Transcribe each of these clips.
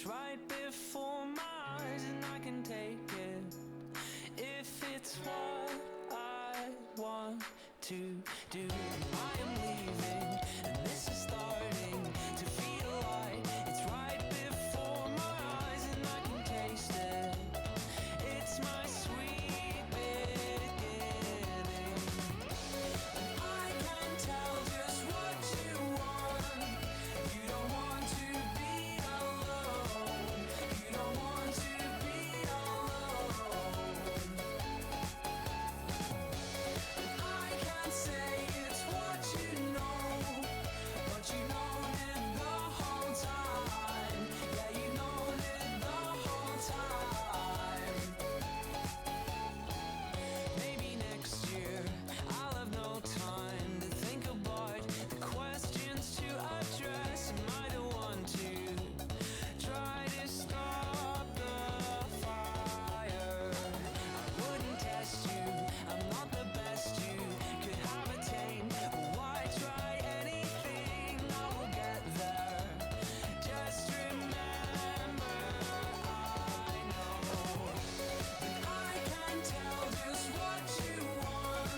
It's right before my eyes and I can take it. If it's what I want to do, I am leaving and this is starting to feel like it's right before my eyes and I can taste it. It's my sweet beginning. And I can tell just what you want. You don't want to be alone. You don't want to be alone. And I can't say it's what you know, but you known it the whole time. Yeah, you known it the whole time. Maybe next year I'll have no time to think about the questions to address. Am I the one to try to stop the fire? I wouldn't test you, I'm not the best you could have attained. Why try anything? I will get there. Just remember, I know that I can tell just what you want.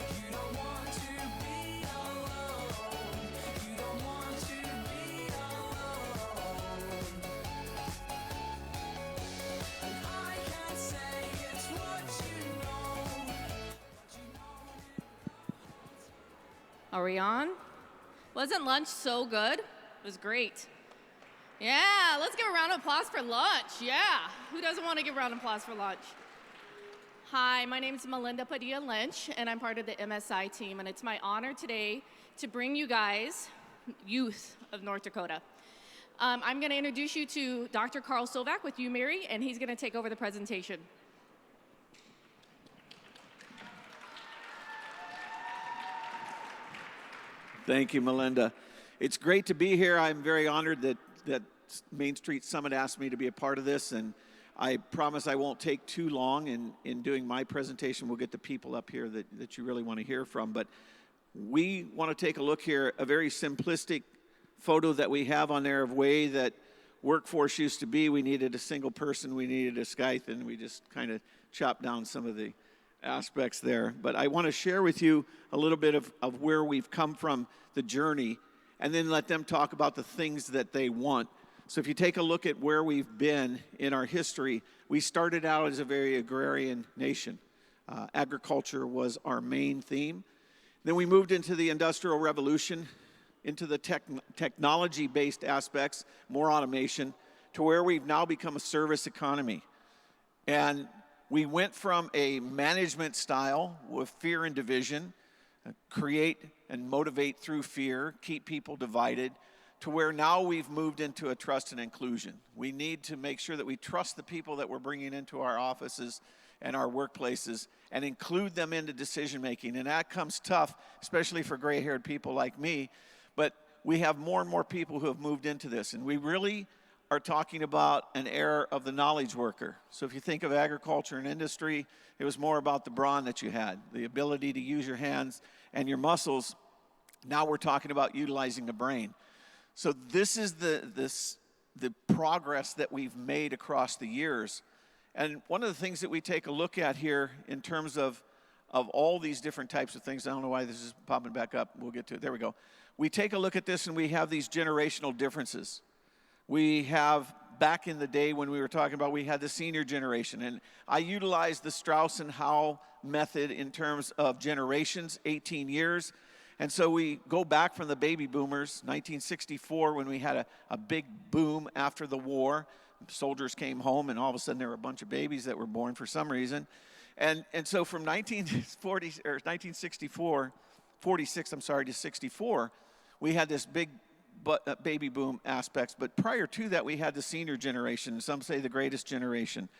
You don't want to be alone. You don't want to be alone. And I can't say it's what you know, but you know it. Are we on? Wasn't lunch so good? It was great. Yeah, let's give a round of applause for lunch. Yeah, who doesn't want to give a round of applause for lunch? Hi, my name is Melinda Padilla Lynch, and I'm part of the MSI team, and it's my honor today to bring you guys, youth of North Dakota. I'm going to introduce you to Dr. Carl Sovak with you, Mary, and he's going to take over the presentation. Thank you, Melinda. It's great to be here. I'm very honored that Main Street Summit asked me to be a part of this, and I promise I won't take too long in doing my presentation. We'll get the people up here that you really want to hear from. But we want to take a look here, a very simplistic photo that we have on there of way that workforce used to be. We needed a single person, we needed a Skype, and we just kind of chopped down some of the aspects there. But I want to share with you a little bit of where we've come from, the journey, and then let them talk about the things that they want. So if you take a look at where we've been in our history, we started out as a very agrarian nation. Agriculture was our main theme. Then we moved into the Industrial Revolution, into the technology-based aspects, more automation, to where we've now become a service economy. And we went from a management style with fear and division, create and motivate through fear, keep people divided, to where now we've moved into a trust and inclusion. We need to make sure that we trust the people that we're bringing into our offices and our workplaces and include them into decision making. And that comes tough, especially for gray-haired people like me. But we have more and more people who have moved into this. And we really are talking about an era of the knowledge worker. So if you think of agriculture and industry, it was more about the brawn that you had, the ability to use your hands and your muscles. Now we're talking about utilizing the brain. So this is the progress that we've made across the years. And one of the things that we take a look at here in terms of all these different types of things, I don't know why this is popping back up. We'll get to it. There we go. We take a look at this and we have these generational differences. We have, back in the day when we were talking about, we had the senior generation. And I utilized the Strauss and Howe method in terms of generations, 18 years. And so we go back from the baby boomers, 1964, when we had a big boom after the war. Soldiers came home, and all of a sudden there were a bunch of babies that were born for some reason. And so from 1964, 46, to 64, we had this big baby boom aspects. But prior to that, we had the senior generation. Some say the greatest generation.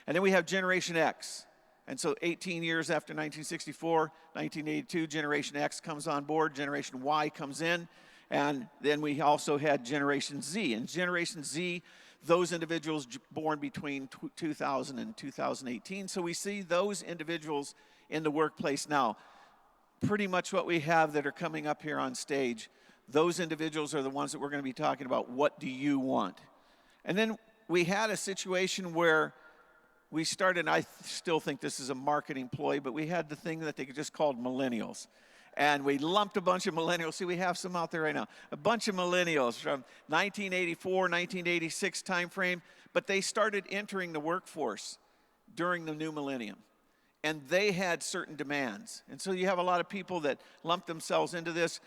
And then we have Generation X. And so 18 years after 1964, 1982, Generation X comes on board, Generation Y comes in, and then we also had Generation Z. And Generation Z, those individuals born between 2000 and 2018. So we see those individuals in the workplace now. Pretty much what we have that are coming up here on stage, those individuals are the ones that we're going to be talking about. What do you want? And then we had a situation where we started, and I still think this is a marketing ploy, but we had the thing that they just called millennials. And we lumped a bunch of millennials. See, we have some out there right now. A bunch of millennials from 1984, 1986 timeframe, but they started entering the workforce during the new millennium. And they had certain demands. And so you have a lot of people that lump themselves into this.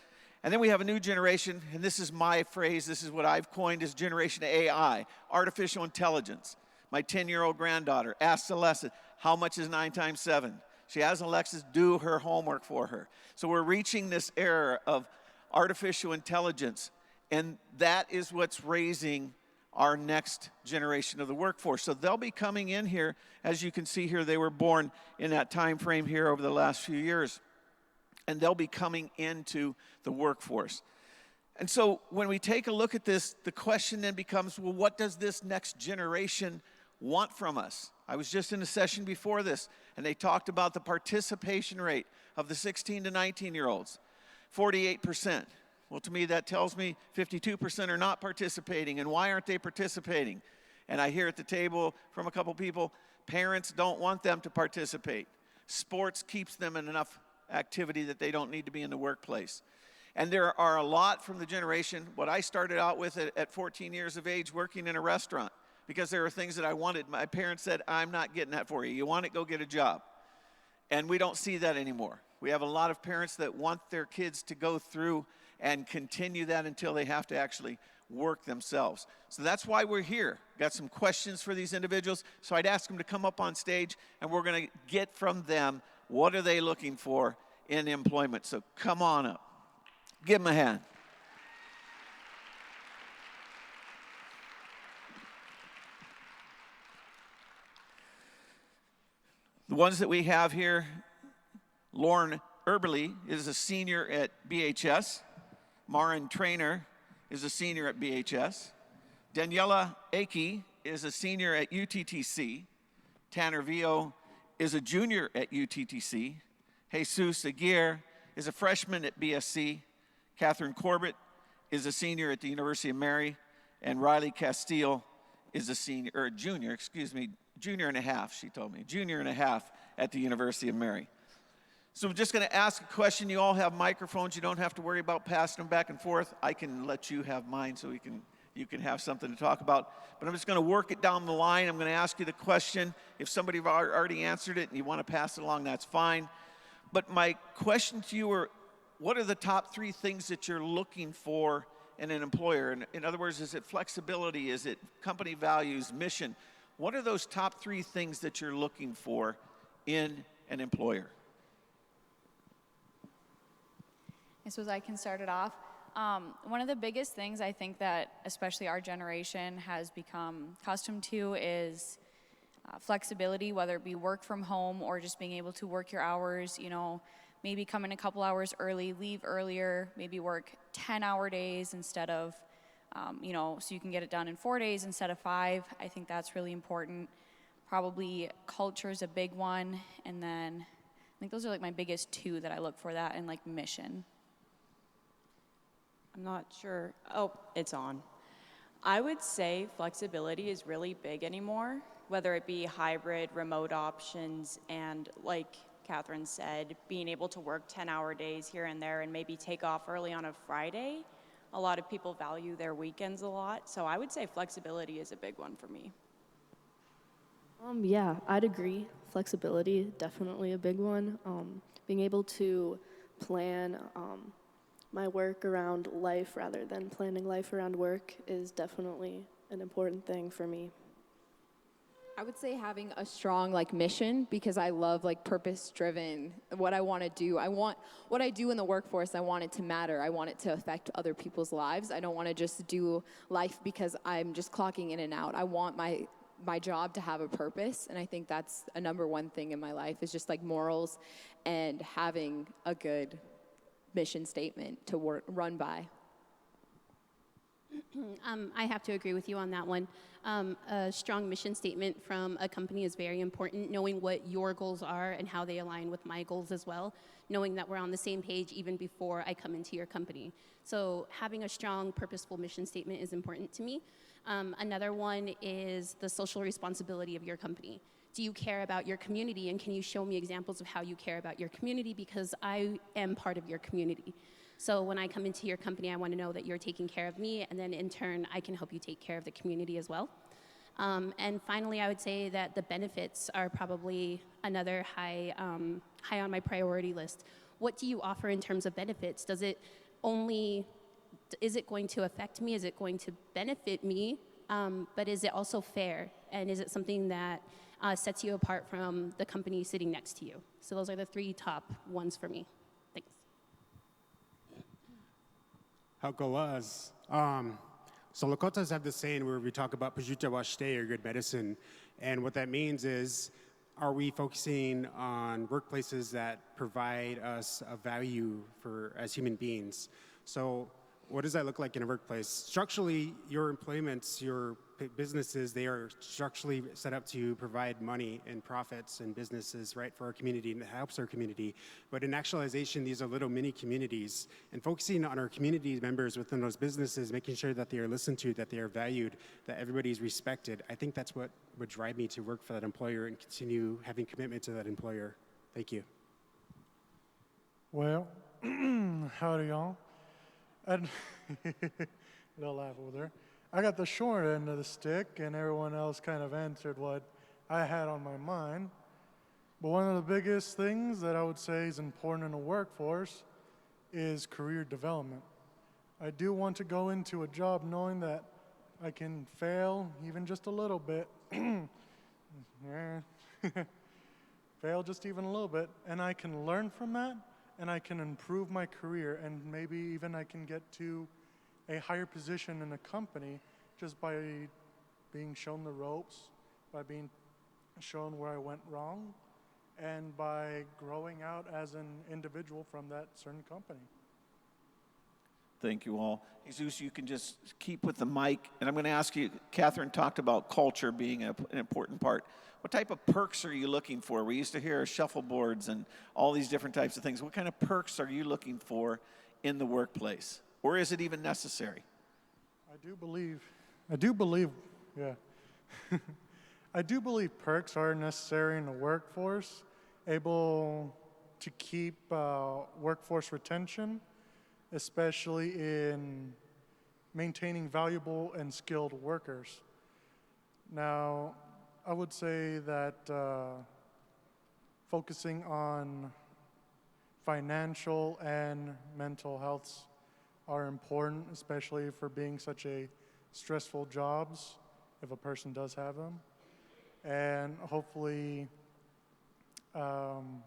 And then we have a new generation, and this is my phrase, this is what I've coined as Generation AI, artificial intelligence. My 10-year-old granddaughter asked Celeste, how much is 9 times 7? She has Alexis do her homework for her. So we're reaching this era of artificial intelligence, and that is what's raising our next generation of the workforce. So they'll be coming in here. As you can see here, they were born in that time frame here over the last few years, and they'll be coming into the workforce. And so when we take a look at this, the question then becomes, well, what does this next generation want from us? I was just in a session before this, and they talked about the participation rate of the 16 to 19-year-olds, 48%. Well, to me, that tells me 52% are not participating. And why aren't they participating? And I hear at the table from a couple people, parents don't want them to participate. Sports keeps them in enough activity that they don't need to be in the workplace. And there are a lot from the generation, what I started out with at 14 years of age, working in a restaurant, because there are things that I wanted. My parents said, I'm not getting that for you. You want it, go get a job. And we don't see that anymore. We have a lot of parents that want their kids to go through and continue that until they have to actually work themselves. So that's why we're here. Got some questions for these individuals. So I'd ask them to come up on stage, and we're going to get from them, what are they looking for in employment? So come on up. Give them a hand. The ones that we have here, Lauren Erberly is a senior at BHS. Marin Trainer is a senior at BHS. Daniela Aki is a senior at UTTC. Tanner Vio is a junior at UTTC. Jesus Aguirre is a freshman at BSC. Catherine Corbett is a senior at the University of Mary. And Riley Castile is a junior and a half, she told me, junior and a half at the University of Mary. So I'm just going to ask a question. You all have microphones. You don't have to worry about passing them back and forth. I can let you have mine so you can have something to talk about. But I'm just going to work it down the line. I'm going to ask you the question. If somebody already answered it and you want to pass it along, that's fine. But my question to you are, what are the top 3 things that you're looking for in an employer? In other words, is it flexibility? Is it company values, mission? What are those top 3 things that you're looking for in an employer? I suppose I can start it off. One of the biggest things I think that especially our generation has become accustomed to is flexibility, whether it be work from home or just being able to work your hours, maybe come in a couple hours early, leave earlier, maybe work 10-hour days instead of, so you can get it done in 4 days instead of 5. I think that's really important. Probably culture is a big one. And then I think those are my biggest 2 that I look for, that and mission. I'm not sure. Oh, it's on. I would say flexibility is really big anymore, whether it be hybrid, remote options, and like Catherine said, being able to work 10-hour days here and there and maybe take off early on a Friday. A lot of people value their weekends a lot, so I would say flexibility is a big one for me. Yeah, I'd agree. Flexibility, definitely a big one. Being able to plan my work around life rather than planning life around work is definitely an important thing for me. I would say having a strong mission, because I love purpose-driven, what I want to do. I want what I do in the workforce, I want it to matter. I want it to affect other people's lives. I don't want to just do life because I'm just clocking in and out. I want my job to have a purpose, and I think that's a number 1 thing in my life is just morals and having a good mission statement to run by. I have to agree with you on that one. A strong mission statement from a company is very important, knowing what your goals are and how they align with my goals as well. knowing that we're on the same page even before I come into your company. So having a strong, purposeful mission statement is important to me. Another one is the social responsibility of your company. Do you care about your community, and can you show me examples of how you care about your community, because I am part of your community. So when I come into your company, I want to know that you're taking care of me, and then in turn, I can help you take care of the community as well. And finally, I would say that the benefits are probably another high on my priority list. What do you offer in terms of benefits? Is it going to affect me? Is it going to benefit me? But is it also fair? And is it something that sets you apart from the company sitting next to you? So those are the 3 top ones for me. Thanks. Hau'okala'as. So Lakotas have this saying where we talk about pajuta washte, or good medicine. And what that means is, are we focusing on workplaces that provide us a value as human beings? So what does that look like in a workplace? Structurally, your employments, your businesses, they are structurally set up to provide money and profits and businesses, right, for our community, and it helps our community. But in actualization, these are little mini communities, and focusing on our community members within those businesses, making sure that they are listened to, that they are valued, that everybody is respected. I think that's what would drive me to work for that employer and continue having commitment to that employer. Thank you. Well, howdy y'all. They'll laugh over there. I got the short end of the stick, and everyone else kind of answered what I had on my mind. But one of the biggest things that I would say is important in a workforce is career development. I do want to go into a job knowing that I can fail even just a little bit. Fail just even a little bit, and I can learn from that, and I can improve my career, and maybe even I can get to a higher position in a company just by being shown the ropes, by being shown where I went wrong, and by growing out as an individual from that certain company. Thank you all. Jesus, you can just keep with the mic. And I'm going to ask you, Catherine talked about culture being an important part. What type of perks are you looking for? We used to hear shuffleboards and all these different types of things. What kind of perks are you looking for in the workplace? Or is it even necessary? I do believe, yeah. I do believe perks are necessary in the workforce, able to keep workforce retention, especially in maintaining valuable and skilled workers. Now, I would say that focusing on financial and mental health are important, especially for being such a stressful jobs, if a person does have them. And hopefully, I'm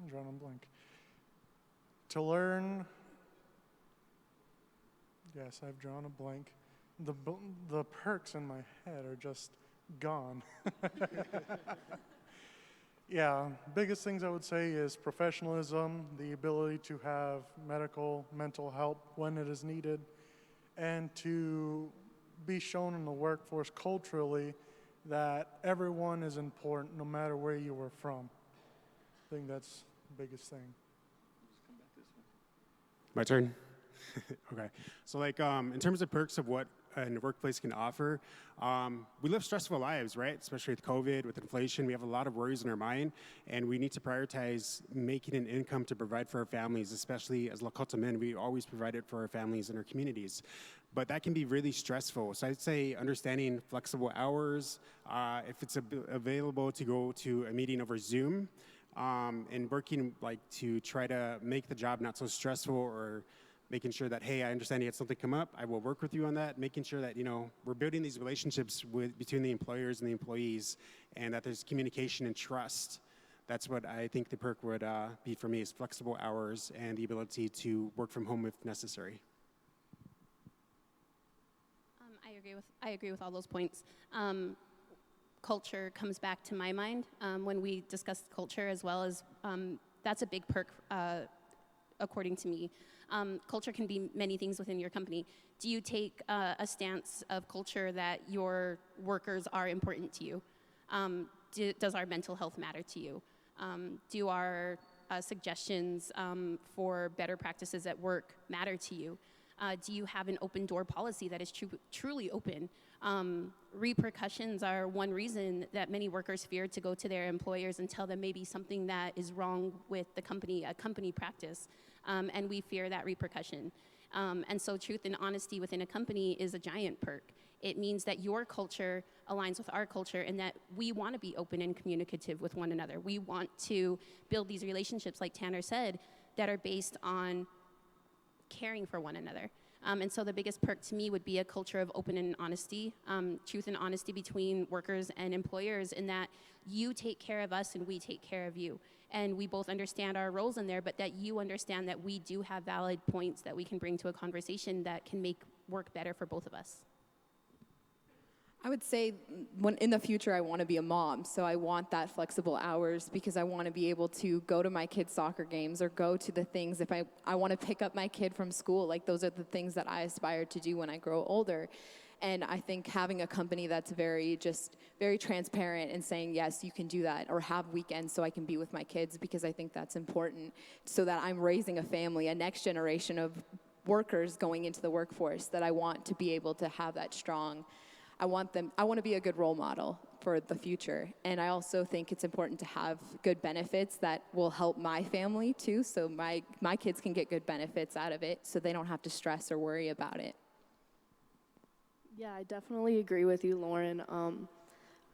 drawing a blank. To learn, yes, I've drawn a blank. The perks in my head are just gone. Yeah, biggest things I would say is professionalism, the ability to have mental help when it is needed, and to be shown in the workforce culturally that everyone is important no matter where you were from. I think that's the biggest thing. My turn? Okay. So in terms of perks of what a workplace can offer, we live stressful lives, right? Especially with COVID, with inflation, we have a lot of worries in our mind, and we need to prioritize making an income to provide for our families, especially as Lakota men, we always provide it for our families and our communities. But that can be really stressful. So I'd say understanding flexible hours, if it's available to go to a meeting over Zoom, and working to try to make the job not so stressful, or making sure that, hey, I understand you had something come up, I will work with you on that, making sure that, we're building these relationships between the employers and the employees, and that there's communication and trust. That's what I think the perk would be for me, is flexible hours and the ability to work from home if necessary. I agree with all those points. Culture comes back to my mind when we discuss culture, as well as that's a big perk according to me. Culture can be many things within your company. Do you take a stance of culture that your workers are important to you? Does our mental health matter to you? Do our suggestions for better practices at work matter to you? Do you have an open door policy that is truly open? Repercussions are one reason that many workers fear to go to their employers and tell them maybe something that is wrong with the company, a company practice, and we fear that repercussion. And so truth and honesty within a company is a giant perk. It means that your culture aligns with our culture and that we want to be open and communicative with one another. We want to build these relationships, like Tanner said, that are based on caring for one another. And so the biggest perk to me would be a culture of open and honesty, truth and honesty between workers and employers, in that you take care of us and we take care of you. And we both understand our roles in there, but that you understand that we do have valid points that we can bring to a conversation that can make work better for both of us. I would say when in the future I want to be a mom, so I want that flexible hours because I want to be able to go to my kids' soccer games or go to the things if I want to pick up my kid from school. Like those are the things that I aspire to do when I grow older. And I think having a company that's very transparent and saying, yes, you can do that, or have weekends so I can be with my kids, because I think that's important so that I'm raising a family, a next generation of workers going into the workforce, that I want to be able to have that strong. I want to be a good role model for the future. And I also think it's important to have good benefits that will help my family too, so my kids can get good benefits out of it so they don't have to stress or worry about it. Yeah, I definitely agree with you, Lauren.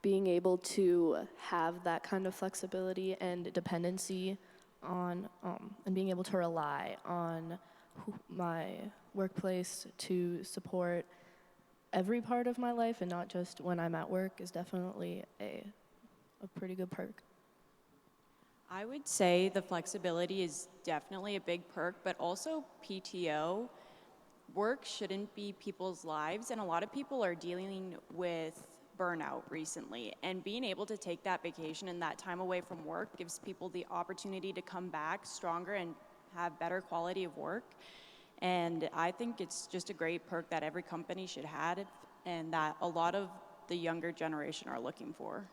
Being able to have that kind of flexibility and dependency on, and being able to rely on my workplace to support every part of my life and not just when I'm at work is definitely a pretty good perk. I would say the flexibility is definitely a big perk, but also PTO. Work shouldn't be people's lives, and a lot of people are dealing with burnout recently, and being able to take that vacation and that time away from work gives people the opportunity to come back stronger and have better quality of work. And I think it's just a great perk that every company should have, and that a lot of the younger generation are looking for.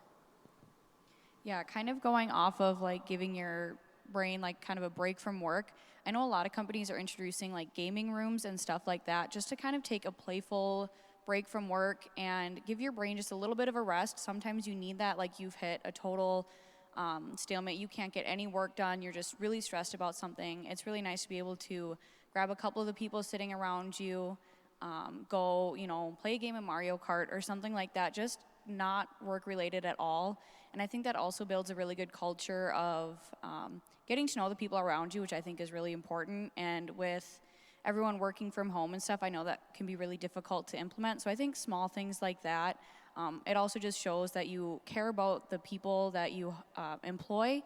Yeah, kind of going off of like giving your brain like kind of a break from work. I know a lot of companies are introducing like gaming rooms and stuff like that just to kind of take a playful break from work and give your brain just a little bit of a rest. Sometimes you need that, like you've hit a total stalemate. You can't get any work done. You're just really stressed about something. It's really nice to be able to grab a couple of the people sitting around you, go, play a game of Mario Kart or something like that, just not work related at all. And I think that also builds a really good culture of getting to know the people around you, which I think is really important. And with everyone working from home and stuff, I know that can be really difficult to implement. So I think small things like that, it also just shows that you care about the people that you employ.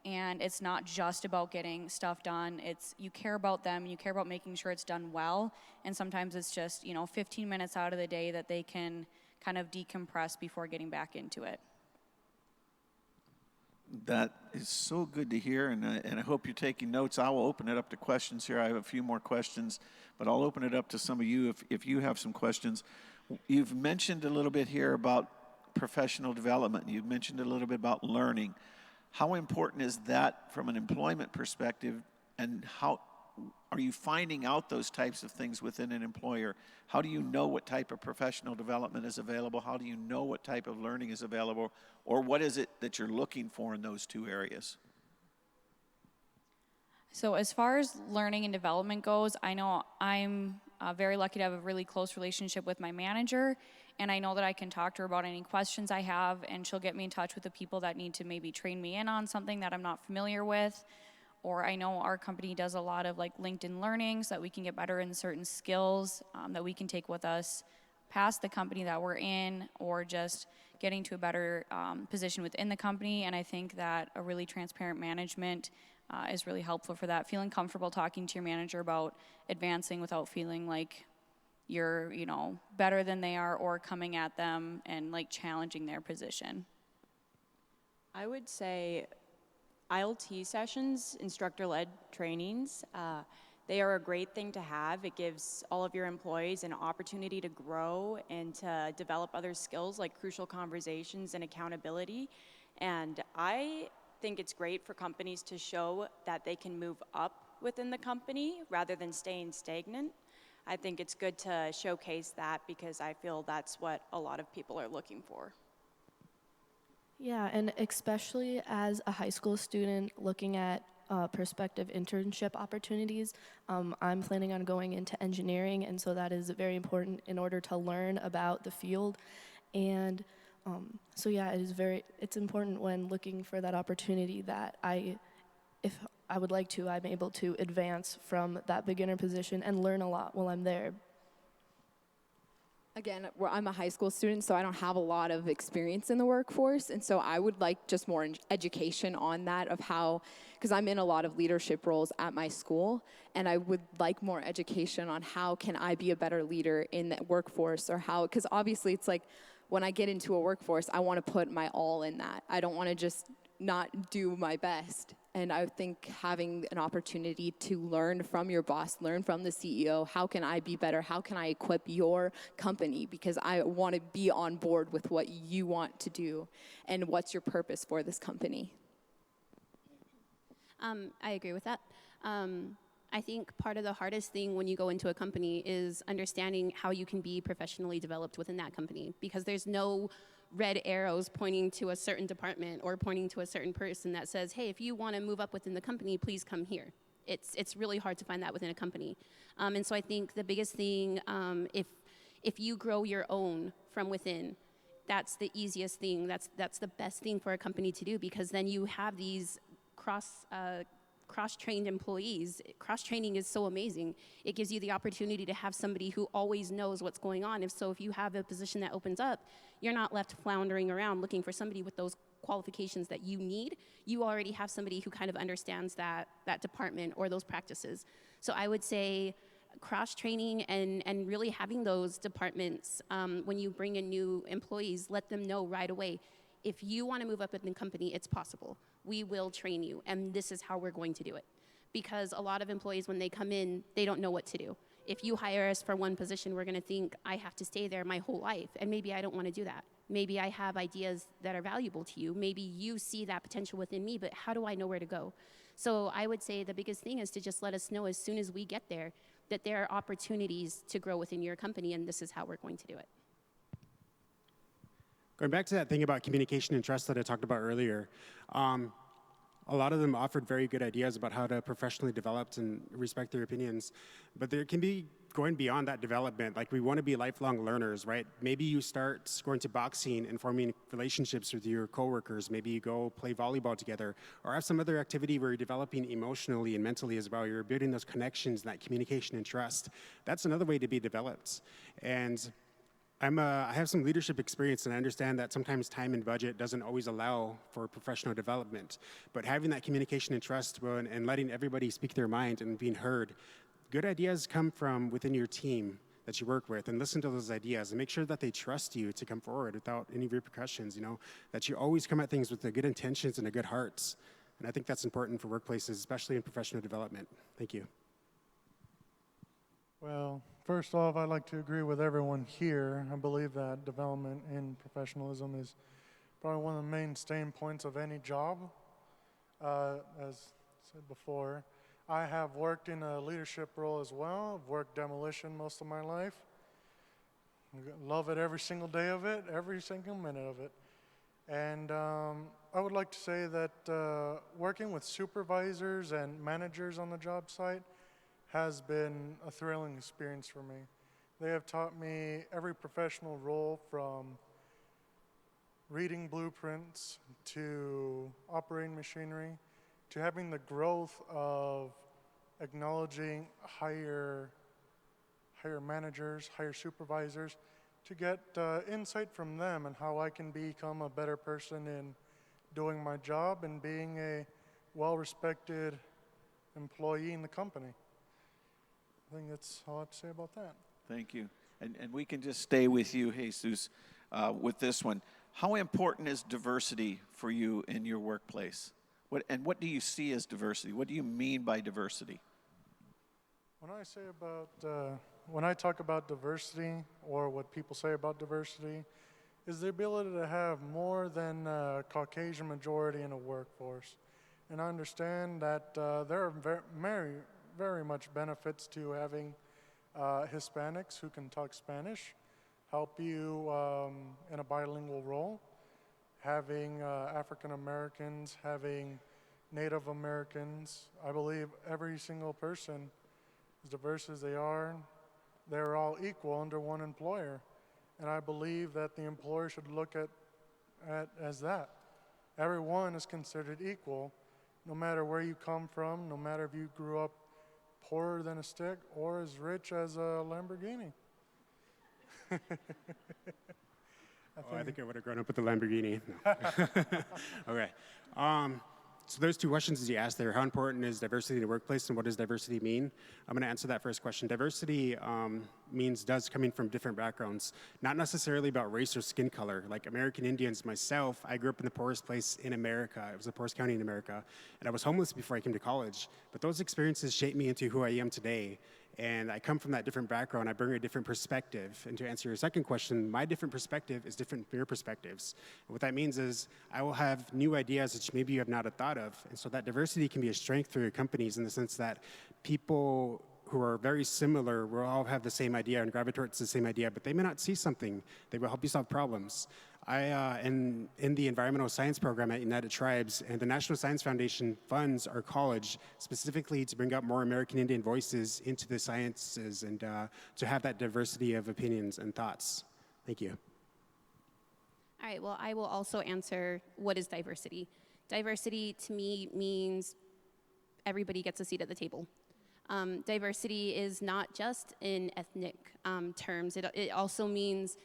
And it's not just about getting stuff done. It's you care about them, you care about making sure it's done well. And sometimes it's just, 15 minutes out of the day that they can kind of decompress before getting back into it. That is so good to hear, and I hope you're taking notes. I will open it up to questions here. I have a few more questions, but I'll open it up to some of you if you have some questions. You've mentioned a little bit here about professional development. You've mentioned a little bit about learning. How important is that from an employment perspective, and how are you finding out those types of things within an employer? How do you know what type of professional development is available? How do you know what type of learning is available? Or what is it that you're looking for in those two areas? So as far as learning and development goes, I know I'm very lucky to have a really close relationship with my manager, and I know that I can talk to her about any questions I have, and she'll get me in touch with the people that need to maybe train me in on something that I'm not familiar with. Or I know our company does a lot of like LinkedIn learning so that we can get better in certain skills that we can take with us past the company that we're in, or just getting to a better position within the company. And I think that a really transparent management is really helpful for that. Feeling comfortable talking to your manager about advancing without feeling like you're, better than they are, or coming at them and like challenging their position. I would say ILT sessions, instructor-led trainings, they are a great thing to have. It gives all of your employees an opportunity to grow and to develop other skills like crucial conversations and accountability. And I think it's great for companies to show that they can move up within the company rather than staying stagnant. I think it's good to showcase that because I feel that's what a lot of people are looking for. Yeah, and especially as a high school student looking at prospective internship opportunities, I'm planning on going into engineering, and so that is very important in order to learn about the field. And so yeah, it's important when looking for that opportunity that if I would like to, I'm able to advance from that beginner position and learn a lot while I'm there. Again, I'm a high school student, so I don't have a lot of experience in the workforce. And so I would like just more education on that of how, because I'm in a lot of leadership roles at my school, and I would like more education on how can I be a better leader in the workforce, or how, because obviously it's like when I get into a workforce, I want to put my all in that. I don't want to just not do my best. And I think having an opportunity to learn from your boss, learn from the CEO, how can I be better? How can I equip your company? Because I want to be on board with what you want to do and what's your purpose for this company. I agree with that. I think part of the hardest thing when you go into a company is understanding how you can be professionally developed within that company, because there's no red arrows pointing to a certain department or pointing to a certain person that says, hey, if you want to move up within the company, please come here. It's really hard to find that within a company. And so I think the biggest thing, if you grow your own from within, that's the easiest thing. That's the best thing for a company to do, because then you have these cross-trained employees. Cross-training is so amazing. It gives you the opportunity to have somebody who always knows what's going on. If you have a position that opens up, you're not left floundering around looking for somebody with those qualifications that you need. You already have somebody who kind of understands that department or those practices. So I would say cross-training and really having those departments, when you bring in new employees, let them know right away, if you want to move up in the company, it's possible. We will train you, and this is how we're going to do it. Because a lot of employees, when they come in, they don't know what to do. If you hire us for one position, we're going to think, I have to stay there my whole life, and maybe I don't want to do that. Maybe I have ideas that are valuable to you. Maybe you see that potential within me, but how do I know where to go? So I would say the biggest thing is to just let us know as soon as we get there that there are opportunities to grow within your company, and this is how we're going to do it. Going back to that thing about communication and trust that I talked about earlier, a lot of them offered very good ideas about how to professionally develop and respect their opinions, but there can be going beyond that development. Like, we want to be lifelong learners, right? Maybe you start going to boxing and forming relationships with your coworkers. Maybe you go play volleyball together, or have some other activity where you're developing emotionally and mentally as well. You're building those connections, that communication and trust. That's another way to be developed. And I have some leadership experience, and I understand that sometimes time and budget doesn't always allow for professional development. But having that communication and trust and letting everybody speak their mind and being heard, good ideas come from within your team that you work with, and listen to those ideas and make sure that they trust you to come forward without any repercussions, that you always come at things with the good intentions and the good hearts. And I think that's important for workplaces, especially in professional development. Thank you. Well, first off, I'd like to agree with everyone here. I believe that development in professionalism is probably one of the main staying points of any job. As said before, I have worked in a leadership role as well. I've worked demolition most of my life. Love it every single day of it, every single minute of it. And I would like to say that working with supervisors and managers on the job site has been a thrilling experience for me. They have taught me every professional role, from reading blueprints to operating machinery to having the growth of acknowledging higher managers, higher supervisors, to get insight from them and how I can become a better person in doing my job and being a well-respected employee in the company. I think that's all I have to say about that. Thank you. And we can just stay with you, Jesus, with this one. How important is diversity for you in your workplace? What do you see as diversity? What do you mean by diversity? When I talk about diversity, or what people say about diversity, is the ability to have more than a Caucasian majority in a workforce. And I understand that there are very much benefits to having Hispanics who can talk Spanish help you in a bilingual role. Having African Americans, having Native Americans, I believe every single person, as diverse as they are, they're all equal under one employer. And I believe that the employer should look at as that. Everyone is considered equal, no matter where you come from, no matter if you grew up poorer than a stick or as rich as a Lamborghini. I think I would have grown up with the Lamborghini. No. Okay. So those two questions that you asked there, how important is diversity in the workplace and what does diversity mean? I'm going to answer that first question. Diversity does coming from different backgrounds, not necessarily about race or skin color. Like American Indians, myself, I grew up in the poorest place in America. It was the poorest county in America. And I was homeless before I came to college. But those experiences shaped me into who I am today. And I come from that different background. I bring a different perspective. And to answer your second question, my different perspective is different from your perspectives. And what that means is I will have new ideas which maybe you have not thought of. And so that diversity can be a strength for your companies in the sense that people who are very similar will all have the same idea and gravitate towards the same idea, but they may not see something. They will help you solve problems. I in the environmental science program at United Tribes, and the National Science Foundation funds our college specifically to bring up more American Indian voices into the sciences and to have that diversity of opinions and thoughts. Thank you. All right, well, I will also answer what is diversity. Diversity to me means everybody gets a seat at the table. Diversity is not just in ethnic terms. It also means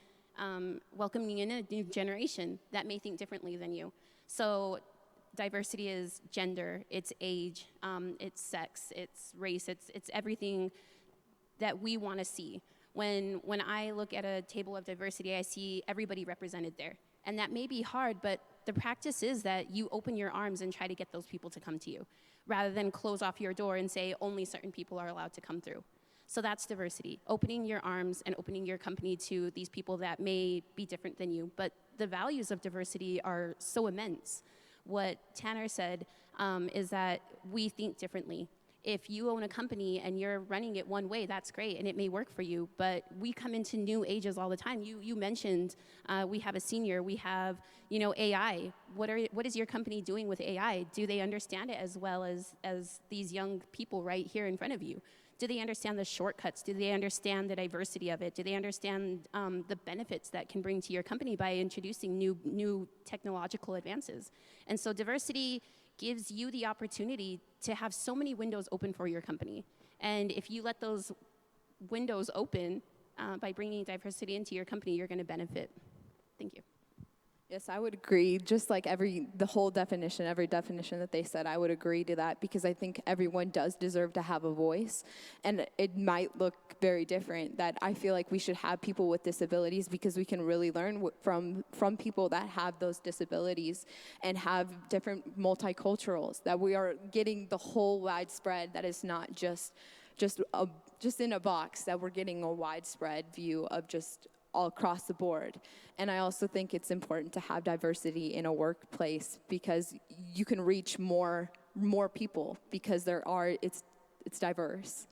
welcoming in a new generation that may think differently than you. So diversity is gender, it's age, it's sex, it's race, it's everything that we want to see. When I look at a table of diversity, I see everybody represented there. And that may be hard, but the practice is that you open your arms and try to get those people to come to you, rather than close off your door and say only certain people are allowed to come through. So that's diversity, opening your arms and opening your company to these people that may be different than you. But the values of diversity are so immense. What Tanner said is that we think differently. If you own a company and you're running it one way, that's great, and it may work for you, but we come into new ages all the time. You mentioned we have a senior, we have AI. What is your company doing with AI? Do they understand it as well as these young people right here in front of you? Do they understand the shortcuts? Do they understand the diversity of it? Do they understand the benefits that can bring to your company by introducing new technological advances? And so diversity gives you the opportunity to have so many windows open for your company. And if you let those windows open by bringing diversity into your company, you're going to benefit. Thank you. Yes, I would agree. Just like every definition that they said, I would agree to that because I think everyone does deserve to have a voice. And it might look very different that I feel like we should have people with disabilities because we can really learn from people that have those disabilities and have different multiculturals, that we are getting the whole widespread, that is not just in a box, that we're getting a widespread view of just all across the board. And I also think it's important to have diversity in a workplace because you can reach more people because it's diverse.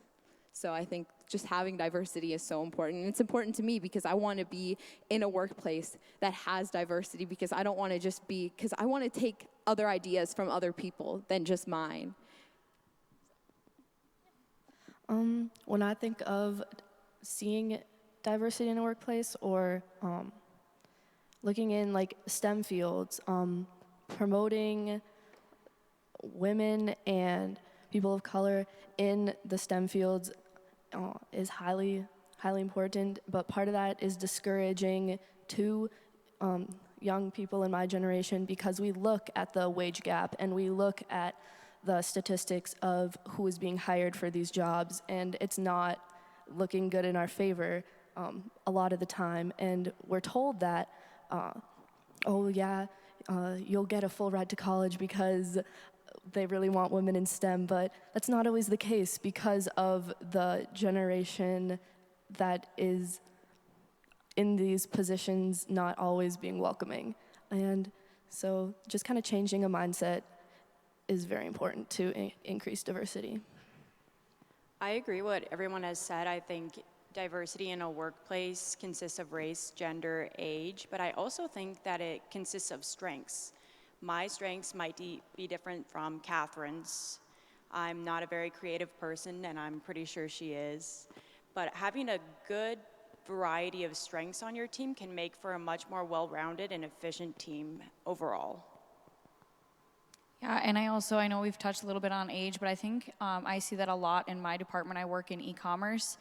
So I think just having diversity is so important. And it's important to me because I want to be in a workplace that has diversity because I don't want to just be, because I want to take other ideas from other people than just mine. When I think of seeing diversity in a workplace or looking in like STEM fields, promoting women and people of color in the STEM fields is highly important, but part of that is discouraging to young people in my generation because we look at the wage gap and we look at the statistics of who is being hired for these jobs, and it's not looking good in our favor a lot of the time. And we're told that, you'll get a full ride to college because they really want women in STEM, but that's not always the case because of the generation that is in these positions not always being welcoming. And so just kind of changing a mindset is very important to increase diversity. I agree what everyone has said. I think diversity in a workplace consists of race, gender, age, but I also think that it consists of strengths. My strengths might be different from Catherine's. I'm not a very creative person, and I'm pretty sure she is. But having a good variety of strengths on your team can make for a much more well-rounded and efficient team overall. Yeah, and I know we've touched a little bit on age, but I think I see that a lot in my department. I work in e-commerce,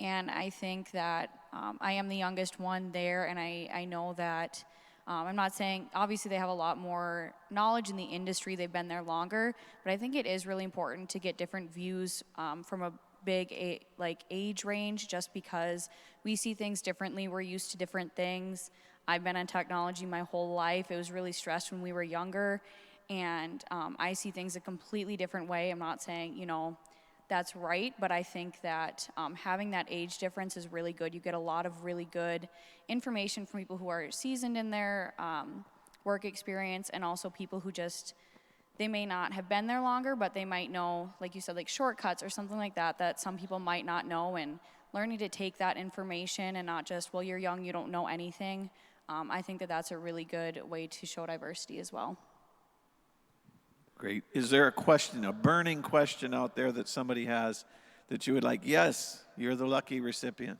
and I think that I am the youngest one there, and I know that I'm not saying, obviously they have a lot more knowledge in the industry, they've been there longer, but I think it is really important to get different views from a big age range, just because we see things differently, we're used to different things. I've been in technology my whole life. It was really stressed when we were younger, and I see things a completely different way. I'm not saying, that's right, but I think that having that age difference is really good. You get a lot of really good information from people who are seasoned in their work experience, and also people who they may not have been there longer, but they might know, like you said, like shortcuts or something like that, that some people might not know, and learning to take that information and not just, well, you're young, you don't know anything. I think that that's a really good way to show diversity as well. Great. Is there a question, a burning question out there that somebody has that you would like? Yes, you're the lucky recipient.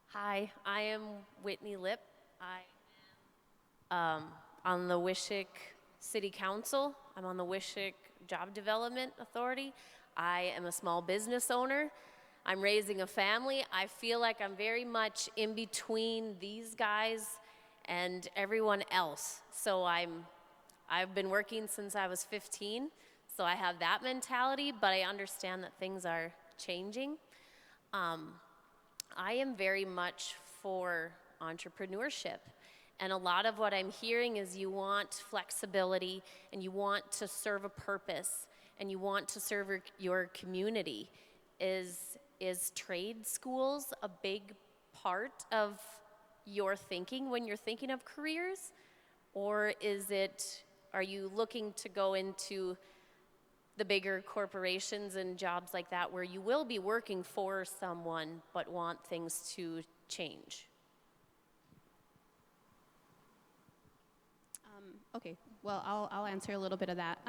Hi, I am Whitney Lip. I am on the Wishick City Council. I'm on the Wishick Job Development Authority. I am a small business owner. I'm raising a family. I feel like I'm very much in between these guys and everyone else. So I've been working since I was 15, so I have that mentality, but I understand that things are changing. I am very much for entrepreneurship. And a lot of what I'm hearing is you want flexibility, and you want to serve a purpose, and you want to serve your community. Is trade schools a big part of your thinking when you're thinking of careers? Or are you looking to go into the bigger corporations and jobs like that where you will be working for someone but want things to change? Okay, well, I'll answer a little bit of that.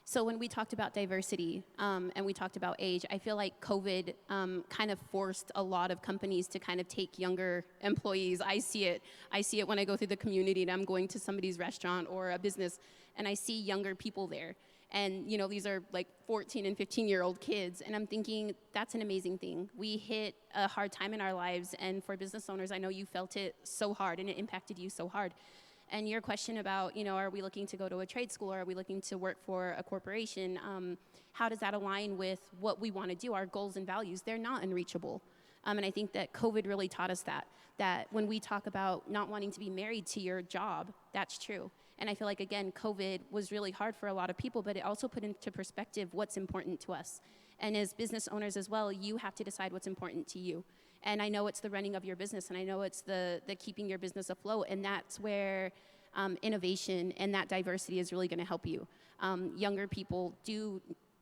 So when we talked about diversity and we talked about age, I feel like COVID kind of forced a lot of companies to kind of take younger employees. I see it when I go through the community and I'm going to somebody's restaurant or a business, and I see younger people there. And these are like 14 and 15-year-old kids, and I'm thinking that's an amazing thing. We hit a hard time in our lives, and for business owners, I know you felt it so hard and it impacted you so hard. And your question about, are we looking to go to a trade school, or are we looking to work for a corporation? How does that align with what we want to do, our goals and values? They're not unreachable. And I think that COVID really taught us that when we talk about not wanting to be married to your job, that's true. And I feel like, again, COVID was really hard for a lot of people, but it also put into perspective what's important to us. And as business owners as well, you have to decide what's important to you. And I know it's the running of your business, and I know it's the keeping your business afloat, and that's where innovation and that diversity is really going to help you. Younger people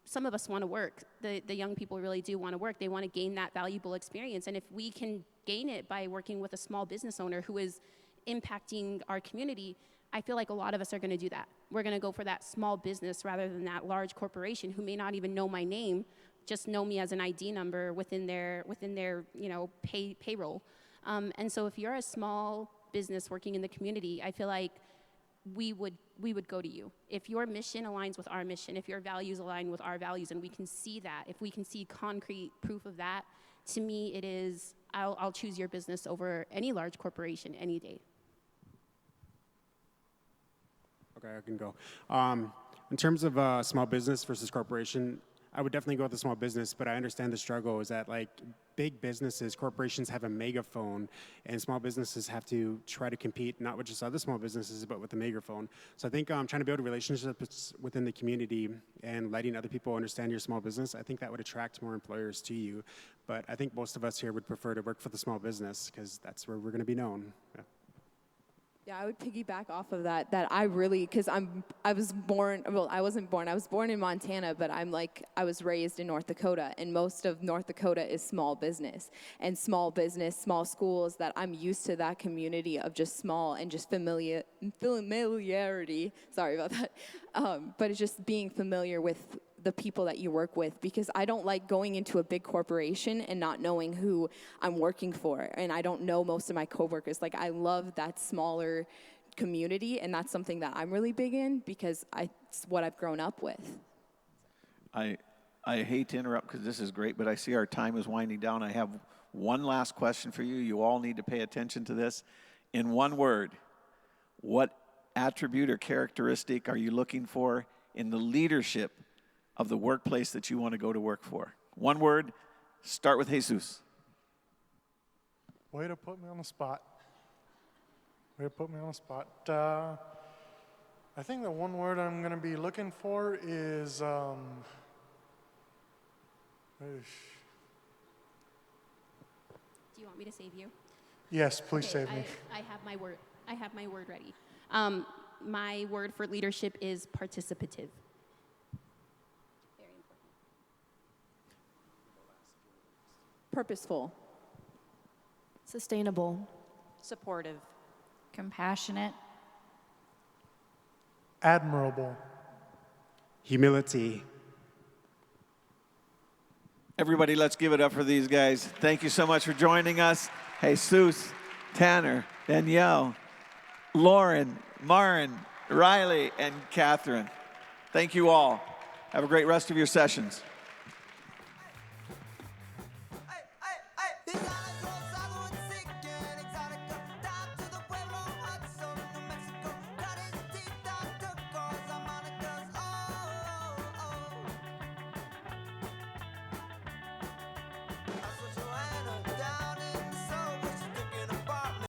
some of us want to work. The young people really do want to work. They want to gain that valuable experience, and if we can gain it by working with a small business owner who is impacting our community, I feel like a lot of us are going to do that. We're going to go for that small business rather than that large corporation who may not even know my name, just know me as an ID number within their payroll. And so if you're a small business working in the community, I feel like we would go to you. If your mission aligns with our mission, if your values align with our values, and we can see that, if we can see concrete proof of that, to me it is, I'll choose your business over any large corporation any day. Okay, I can go. In terms of small business versus corporation, I would definitely go with a small business, but I understand the struggle is that like big businesses, corporations have a megaphone, and small businesses have to try to compete not with just other small businesses, but with the megaphone. So I think trying to build relationships within the community and letting other people understand your small business, I think that would attract more employers to you. But I think most of us here would prefer to work for the small business because that's where we're going to be known. Yeah. Yeah, I would piggyback off of that. That I really, because I was born. Well, I wasn't born. I was born in Montana, but I was raised in North Dakota, and most of North Dakota is small business, small schools. That I'm used to that community of just small and just familiarity. Sorry about that, but it's just being familiar with the people that you work with, because I don't like going into a big corporation and not knowing who I'm working for, and I don't know most of my coworkers. Like, I love that smaller community, and that's something that I'm really big in because it's what I've grown up with. I hate to interrupt because this is great, but I see our time is winding down. I have one last question for you. You all need to pay attention to this. In one word, what attribute or characteristic are you looking for in the leadership of the workplace that you want to go to work for? One word, start with Jesus. Way to put me on the spot. I think the one word I'm going to be looking for is, Do you want me to save you? Yes, please save me. I have my word. I have my word ready. My word for leadership is participative. Very important. Purposeful. Sustainable. Supportive. Compassionate. Admirable. Humility. Everybody, let's give it up for these guys. Thank you so much for joining us. Jesus, Tanner, Danielle, Lauren, Marin, Riley, and Catherine. Thank you all. Have a great rest of your sessions.